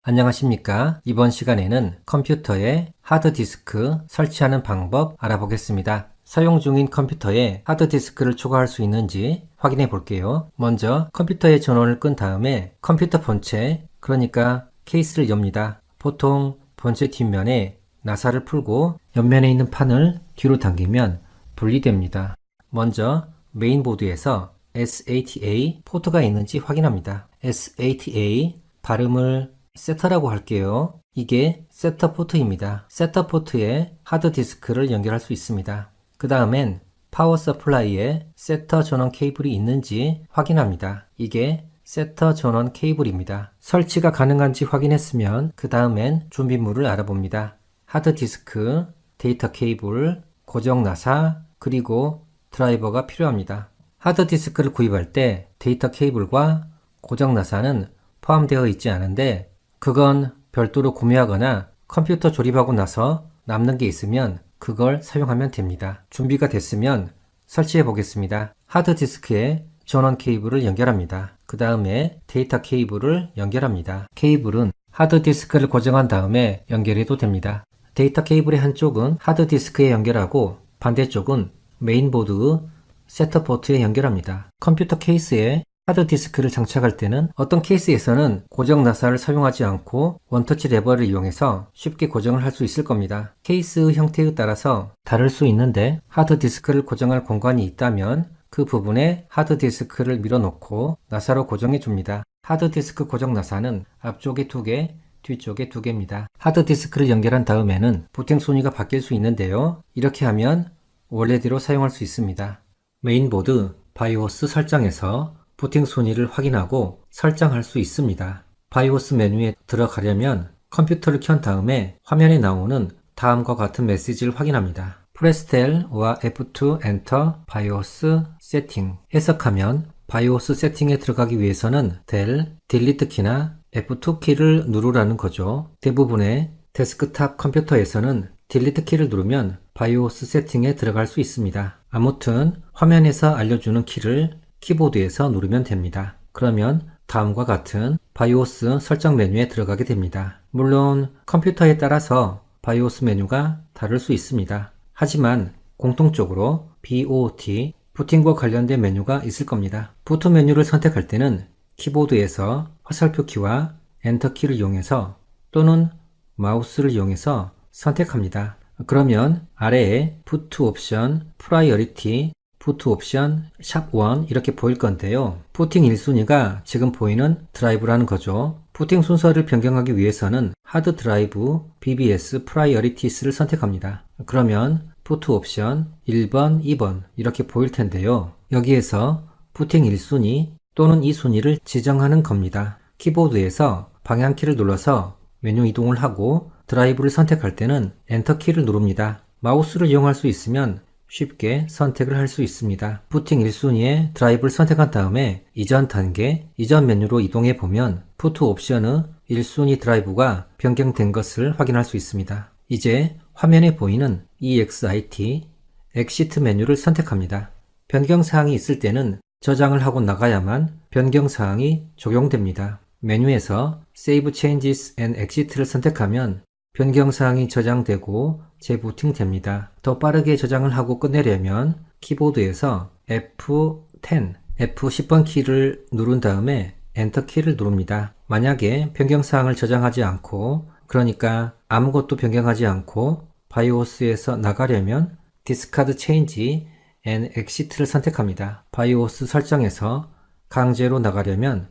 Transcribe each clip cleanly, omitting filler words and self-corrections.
안녕하십니까? 이번 시간에는 컴퓨터에 하드디스크 설치하는 방법 알아보겠습니다. 사용 중인 컴퓨터에 하드디스크를 초과할 수 있는지 확인해 볼게요. 먼저 컴퓨터의 전원을 끈 다음에 컴퓨터 본체, 그러니까 케이스를 엽니다. 보통 본체 뒷면에 나사를 풀고 옆면에 있는 판을 뒤로 당기면 분리됩니다. 먼저 메인보드에서 SATA 포트가 있는지 확인합니다. SATA 발음을 세터라고 할게요. 이게 세터 포트입니다. 세터 포트에 하드디스크를 연결할 수 있습니다. 그 다음엔 파워 서플라이에 세터 전원 케이블이 있는지 확인합니다. 이게 세터 전원 케이블입니다. 설치가 가능한지 확인했으면 그 다음엔 준비물을 알아봅니다. 하드디스크, 데이터 케이블, 고정 나사, 그리고 드라이버가 필요합니다. 하드디스크를 구입할 때 데이터 케이블과 고정 나사는 포함되어 있지 않은데 그건 별도로 구매하거나 컴퓨터 조립하고 나서 남는 게 있으면 그걸 사용하면 됩니다. 준비가 됐으면 설치해 보겠습니다. 하드디스크에 전원 케이블을 연결합니다. 그 다음에 데이터 케이블을 연결합니다. 케이블은 하드디스크를 고정한 다음에 연결해도 됩니다. 데이터 케이블의 한쪽은 하드디스크에 연결하고 반대쪽은 메인보드 세터 포트에 연결합니다. 컴퓨터 케이스에 하드디스크를 장착할 때는 어떤 케이스에서는 고정 나사를 사용하지 않고 원터치 레버를 이용해서 쉽게 고정을 할 수 있을 겁니다. 케이스 형태에 따라서 다를 수 있는데 하드디스크를 고정할 공간이 있다면 그 부분에 하드디스크를 밀어넣고 나사로 고정해 줍니다. 하드디스크 고정 나사는 앞쪽에 2개, 뒤쪽에 2개입니다. 하드디스크를 연결한 다음에는 부팅 순위가 바뀔 수 있는데요. 이렇게 하면 원래대로 사용할 수 있습니다. 메인보드 바이오스 설정에서 부팅 순위를 확인하고 설정할 수 있습니다. 바이오스 메뉴에 들어가려면 컴퓨터를 켠 다음에 화면에 나오는 다음과 같은 메시지를 확인합니다. Press Del or F2 Enter BIOS Setting. 해석하면 바이오스 세팅에 들어가기 위해서는 Del, Delete 키나 F2 키를 누르라는 거죠. 대부분의 데스크탑 컴퓨터에서는 Delete 키를 누르면 바이오스 세팅에 들어갈 수 있습니다. 아무튼 화면에서 알려주는 키를 키보드에서 누르면 됩니다. 그러면 다음과 같은 바이오스 설정 메뉴에 들어가게 됩니다. 물론 컴퓨터에 따라서 바이오스 메뉴가 다를 수 있습니다. 하지만 공통적으로 BOT, 부팅과 관련된 메뉴가 있을 겁니다. 부트 메뉴를 선택할 때는 키보드에서 화살표 키와 엔터 키를 이용해서 또는 마우스를 이용해서 선택합니다. 그러면 아래에 부트 옵션, 프라이어리티, 부트 옵션, 샵1 이렇게 보일 건데요. 부팅 1순위가 지금 보이는 드라이브라는 거죠. 부팅 순서를 변경하기 위해서는 하드 드라이브 BBS 프라이어리티스를 선택합니다. 그러면 부트 옵션 1번, 2번 이렇게 보일 텐데요. 여기에서 부팅 1순위 또는 2순위를 지정하는 겁니다. 키보드에서 방향키를 눌러서 메뉴 이동을 하고 드라이브를 선택할 때는 엔터 키를 누릅니다. 마우스를 이용할 수 있으면 쉽게 선택을 할 수 있습니다. 부팅 1순위에 드라이브를 선택한 다음에 이전 단계, 이전 메뉴로 이동해 보면 부트 옵션의 1순위 드라이브가 변경된 것을 확인할 수 있습니다. 이제 화면에 보이는 EXIT, 엑시트 메뉴를 선택합니다. 변경사항이 있을 때는 저장을 하고 나가야만 변경사항이 적용됩니다. 메뉴에서 Save Changes and Exit를 선택하면 변경사항이 저장되고 재부팅됩니다. 더 빠르게 저장을 하고 끝내려면 키보드에서 F10, F10번 키를 누른 다음에 엔터 키를 누릅니다. 만약에 변경사항을 저장하지 않고 그러니까 아무것도 변경하지 않고 바이오스에서 나가려면 Discard Change and Exit를 선택합니다. 바이오스 설정에서 강제로 나가려면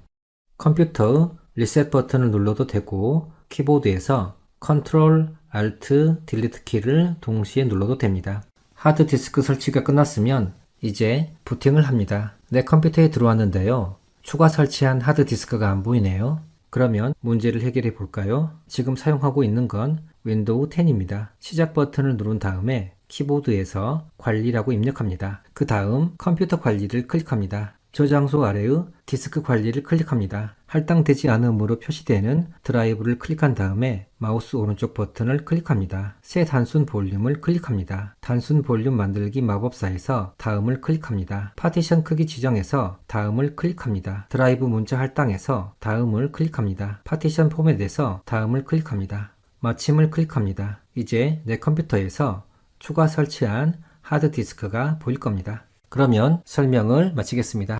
컴퓨터의 리셋 버튼을 눌러도 되고 키보드에서 Ctrl, Alt, Delete 키를 동시에 눌러도 됩니다. 하드디스크 설치가 끝났으면 이제 부팅을 합니다. 내 컴퓨터에 들어왔는데요. 추가 설치한 하드디스크가 안 보이네요. 그러면 문제를 해결해 볼까요? 지금 사용하고 있는 건 윈도우 10입니다. 시작 버튼을 누른 다음에 키보드에서 관리라고 입력합니다. 그 다음 컴퓨터 관리를 클릭합니다. 저장소 아래의 디스크 관리를 클릭합니다. 할당되지 않음으로 표시되는 드라이브를 클릭한 다음에 마우스 오른쪽 버튼을 클릭합니다. 새 단순 볼륨을 클릭합니다. 단순 볼륨 만들기 마법사에서 다음을 클릭합니다. 파티션 크기 지정에서 다음을 클릭합니다. 드라이브 문자 할당에서 다음을 클릭합니다. 파티션 포맷에서 다음을 클릭합니다. 마침을 클릭합니다. 이제 내 컴퓨터에서 추가 설치한 하드디스크가 보일 겁니다. 그러면 설명을 마치겠습니다.